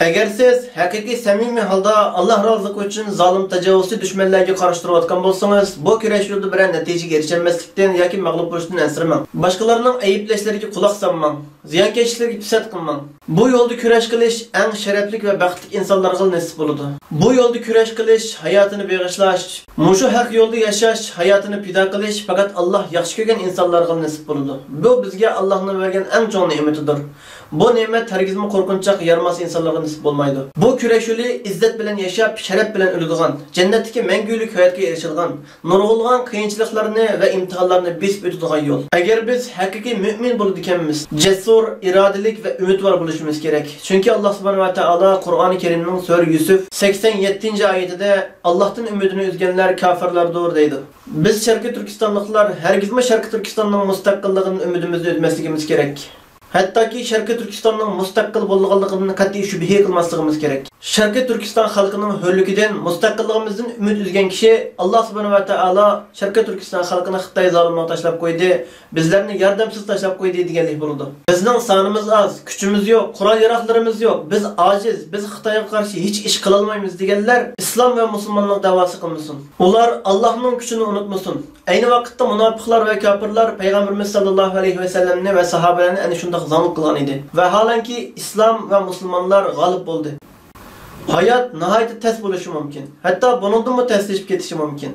Agar siz haqiqiy samimiy holda Alloh roziligi uchun zolim tajovuzchi dushmanlarga qarshi turayotgan bo'lsangiz, bu kurash yo'lida biror natijaga erishilmaslikdan yoki mag'lub bo'lishdan ansirmang. Boshqalarning ayblashlariga quloq solmang. Ziyonkashliklarga pisat qilmang. Bu yo'lda kurash qilish eng sharafli va baxtli insonlarga nasib bo'ladi. Bu yo'lda kurash qilish, hayotini bag'ishlash, mushu haq yo'lda yashash, hayotini fido qilish faqat Alloh yaxshi ko'rgan insonlarga nasib bo'ladi. Bu bizga Allohning bergan eng chong ne'matidir. Bu ne'mat hargizmi qo'rqinchoq yarmas insonlarga nasib bo'lmaydi. Bu kurash yo'li izzat bilan yashab, sharaf bilan o'ladigan, jannatdagi mangulik hayotga erishadigan, nurg'ulg'an qiyinchiliklarni va imtihonlarni besib o'tadigan yo'l. Agar biz haqiqiy mu'min bo'ladiganmiz, jasur, irodalik va umidvor bo'lishimiz kerak. Chunki Alloh subhanahu va taolo Qur'oni Karimning sura Yusuf 87-oyatida Allohdan umidini uzganlar kofirlardir deydi. Biz Sharqiy Turkistonliklar hargizmi Sharqiy Turkistonning mustaqilligidan umidimizni uzmasligimiz kerak. Hattoki Sharqiy Turkistonning mustaqil bo'lganligidan qat'iy shubha qilmasligimiz kerak. Sharqiy Turkiston xalqining hurligidan, mustaqilligimizdan umid uzgan kishi Alloh subhanahu va taolo Sharqiy Turkiston xalqini Xitoy zolimligiga tashlab qo'ydi, bizlarni yordamsiz tashlab qo'ydi deganlik bo'ldi. Bizning sonimiz oz, kuchimiz yo'q, qurol-yarog'larimiz yo'q, biz ojiz, biz Xitoyga qarshi hech ish qila olmaymiz deganlar islom va musulmonlik da'vosi qilmasin. Ular Allohning kuchini unutmasin. Ayni vaqtda munofiqlar va kofirlar payg'ambarimiz sollallohu alayhi va sallamni va sahobalarni ana shunday zalm qilgan edi. Vaholanki islom va musulmonlar g'olib bo'ldi. Hayot nihoyat tez bo'lishi mumkin. Hatto bundan ham tezlashib ketishi mumkin.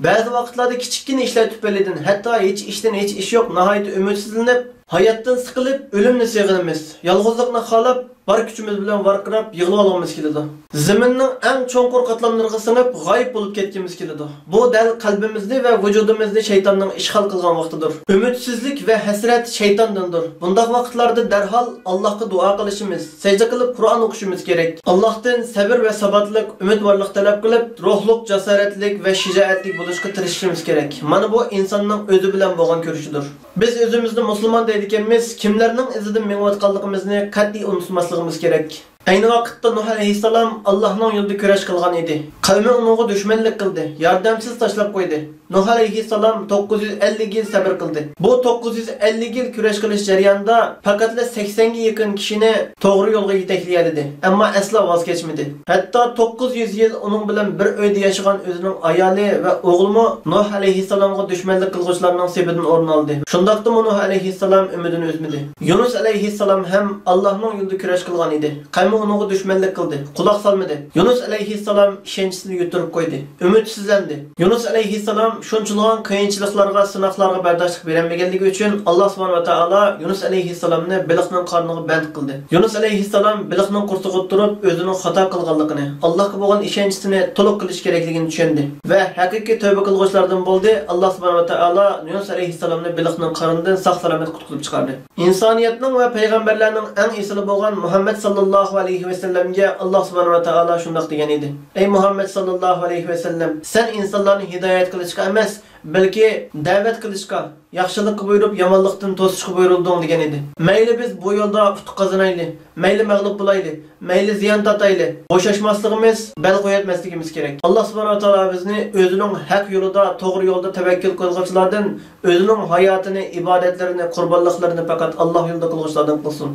Ba'zi vaqtlarda kichikgina ishlar tufaylidan, hatto hech ishdan hech ish yo'q, nihoyat umidsizlanib, hayotdan siqilib, o'limni seg'inamiz. Yolg'izlikni xolab, bar kuchimiz bilan varqirab, yig'lab olamiz keladi. Zaminning eng cho'nqur qatlamlariga singib, g'oyib bo'lib ketganimiz keladi. Bu dal qalbimizni va vujudimizni shaytonning ishg'ol qilgan vaqtidir. Umidsizlik va hasrat shaytondandir. Bunday vaqtlarda darhol Allohga duo qilishimiz, sajda qilib Qur'on o'qishimiz kerak. Allohdan sabr va sabatlik, umidvorlik talab qilib, ruhliq, jasoratlik va shijoatlik bo'lishga tirishishimiz kerak. Mana bu insonning o'zi bilan bo'lgan ko'rishidir. Biz o'zimizni musulmon deydiganmiz, kimlarning izidan menayotganligimizni qat'iy unutmasligimiz kerak. Ayni vaqtda Nuh alayhissalom Allohning yo'lida kurash qilgan edi. Qavmi unga dushmanlik qildi, yordamsiz tashlab qo'ydi. Nuh alayhissalom 950 yil sabr qildi. Bu 950 yil kurash qilish jarayonida faqat 80 ga yaqin kishini to'g'ri yo'lga yetakladi, ammo asla voz kechmadi. Hatto 900 yil uning bilan bir uyda yashagan o'zining ayoli va o'g'limi Nuh alayhissalomga dushmanlik qilguvchilarning sebidan o'rin oldi. Shundaqda Nuh alayhissalom umidini uzmadi. Yunus alayhissalom ham Allohning yo'lida kurash qilgan edi. Onunğa düşmanlik qildi, quloq solmadi. Yunus alayhissalom ishonchisini yuturib qo'ydi, umidsizlandi. Yunus alayhissalom shunchilg'an qiyinchiliklarga, sinoqlarga bardoshlik bermaganligi uchun Alloh subhanahu va taolo Yunus alayhissalomni biliqning qorniga band qildi. Yunus alayhissalom biliqning qursig'ida turib, o'zining xato qilganligini, Allohga bo'lgan ishonchisini to'liq qilish kerakligini tushundi va haqiqiy tavba qilguvchilardan bo'ldi. Alloh subhanahu va taolo Yunus alayhissalomni biliqning qornidan sog'-salomat qutqarib chiqardi. Insoniyatning va payg'ambarlarning eng esili bo'lgan Muhammad sallallohu alayhi ve sellem'ge Allah subhanahu wa ta'ala şundak degan edi. Ey Muhammed sallallahu alayhi ve sellem, sen insonlarni hidoyat qilishga emas, balki da'vat qilishga, yaxshilikka buyurib, yomonlikdan to'sishga buyurulding degan edi. Mayli biz bu yo'lda utuq qozonayli, mayli mag'lub bo'layli, mayli ziyon tatayli, bo'shashmasligimiz, bel qo'yatmasligimiz kerak. Alloh subhanahu wa ta'ala bizni o'zining haq yo'lida, to'g'ri yo'lda tavakkul qilguvchilardan, o'zining hayotini, ibodatlarini, qurbonliklarini faqat Alloh yo'lida qilguvchilardan qilsin.